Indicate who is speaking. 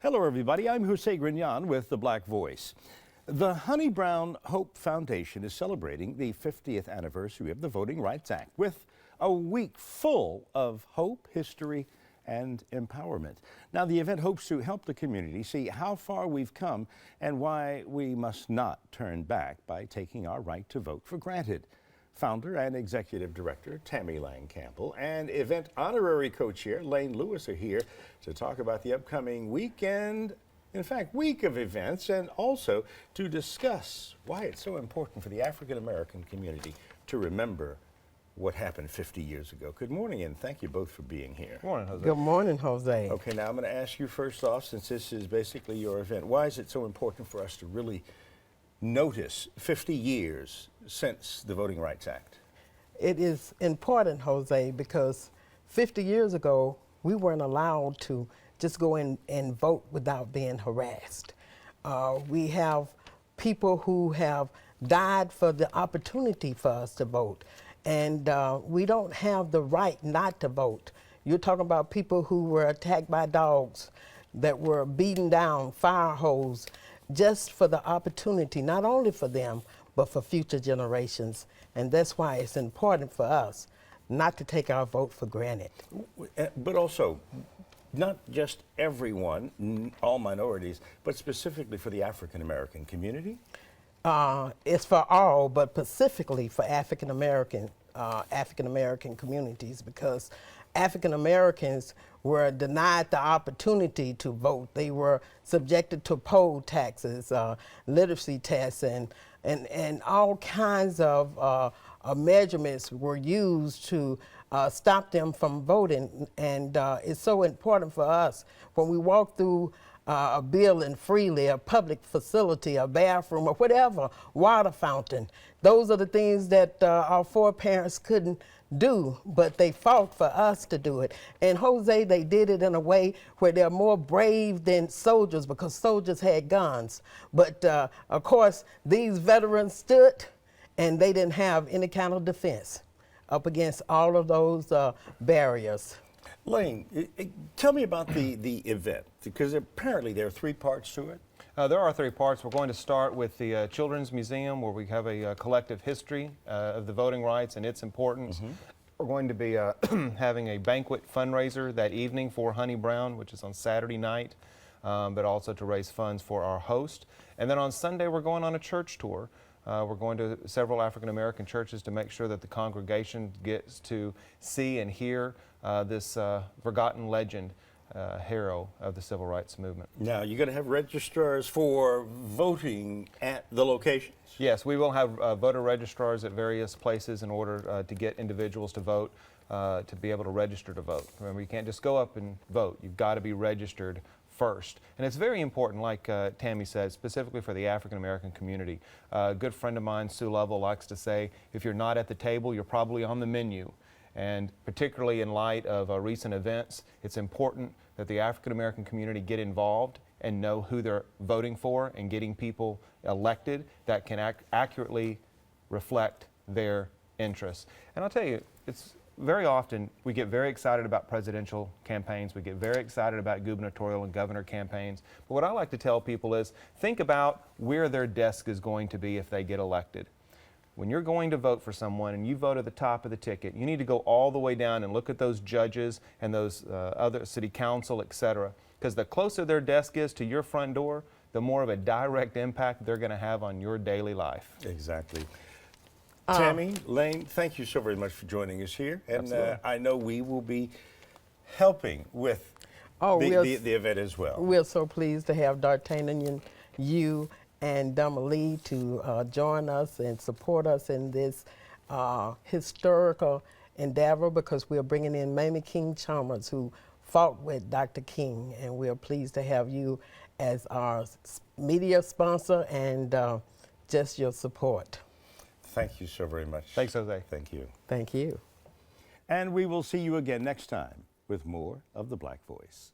Speaker 1: Hello, everybody. I'm Jose Grignon with The Black Voice. The Honey Brown Hope Foundation is celebrating the 50th anniversary of the Voting Rights Act with a week full of hope, history, and empowerment. Now, the event hopes to help the community see how far we've come and why we must not turn back by taking our right to vote for granted. Founder and Executive Director Tammy Lang-Campbell and event honorary co-chair Lane Lewis are here to talk about the upcoming weekend, in fact, week of events, and also to discuss why it's so important for the African American community to remember what happened 50 years ago. Good morning, and thank you both for being here.
Speaker 2: Good morning, Jose.
Speaker 3: Good morning, Jose.
Speaker 1: Okay, now I'm going to ask you first off, since this is basically your event, why is it so important for us to really notice 50 years since the Voting Rights Act?
Speaker 3: It is important, Jose, because 50 years ago, we weren't allowed to just go in and vote without being harassed. We have people who have died for the opportunity for us to vote, and we don't have the right not to vote. You're talking about people who were attacked by dogs, that were beaten down, fire hose, just for the opportunity, not only for them, but for future generations. And that's why it's important for us not to take our vote for granted.
Speaker 1: But also, not just everyone, all minorities, but specifically for the African American community?
Speaker 3: It's for all, but specifically for African American communities, because African Americans were denied the opportunity to vote. They were subjected to poll taxes, literacy tests, and all kinds of measurements were used to stop them from voting. And it's so important for us when we walk through a building freely, a public facility, a bathroom, or whatever, water fountain. Those are the things that our foreparents couldn't do, but they fought for us to do it. And Jose, they did it in a way where they're more brave than soldiers, because soldiers had guns. But of course, these veterans stood, and they didn't have any kind of defense up against all of those barriers.
Speaker 1: Lane, tell me about the event, because apparently there are three parts to it.
Speaker 2: There are three parts. We're going to start with the Children's Museum, where we have a collective history of the voting rights and its importance. We're going to be having a banquet fundraiser that evening for Honey Brown, which is on Saturday night, but also to raise funds for our host. And then on Sunday, we're going on a church tour. We're going to several African American churches to make sure that the congregation gets to see and hear this forgotten legend, hero of the civil rights movement. Now,
Speaker 1: you're going to have registrars for voting at the locations?
Speaker 2: Yes, we will have voter registrars at various places in order to get individuals to vote, to be able to register to vote. Remember, you can't just go up and vote. You've got to be registered first. And it's very important, like Tammy said, specifically for the African American community. A good friend of mine, Sue Lovell, likes to say, if you're not at the table, you're probably on the menu. And particularly in light of recent events, it's important that the African American community get involved and know who they're voting for, and getting people elected that can accurately reflect their interests. And I'll tell you, it's very often we get very excited about presidential campaigns, we get very excited about gubernatorial and governor campaigns, but what I like to tell people is think about where their desk is going to be if they get elected. When you're going to vote for someone and you vote at the top of the ticket, you need to go all the way down and look at those judges and those other city council, etc. Because the closer their desk is to your front door, the more of a direct impact they're going to have on your daily life.
Speaker 1: Exactly. Tammy, Lane, thank you so very much for joining us here. And I know we will be helping with the event as well.
Speaker 3: We're so pleased to have D'Artagnan, you, and Dumalee to join us and support us in this historical endeavor, because we're bringing in Mamie King-Chalmers, who fought with Dr. King, and we're pleased to have you as our media sponsor and just your support.
Speaker 1: Thank you so very much.
Speaker 2: Thanks, Jose.
Speaker 1: Thank you.
Speaker 3: Thank you.
Speaker 1: And we will see you again next time with more of The Black Voice.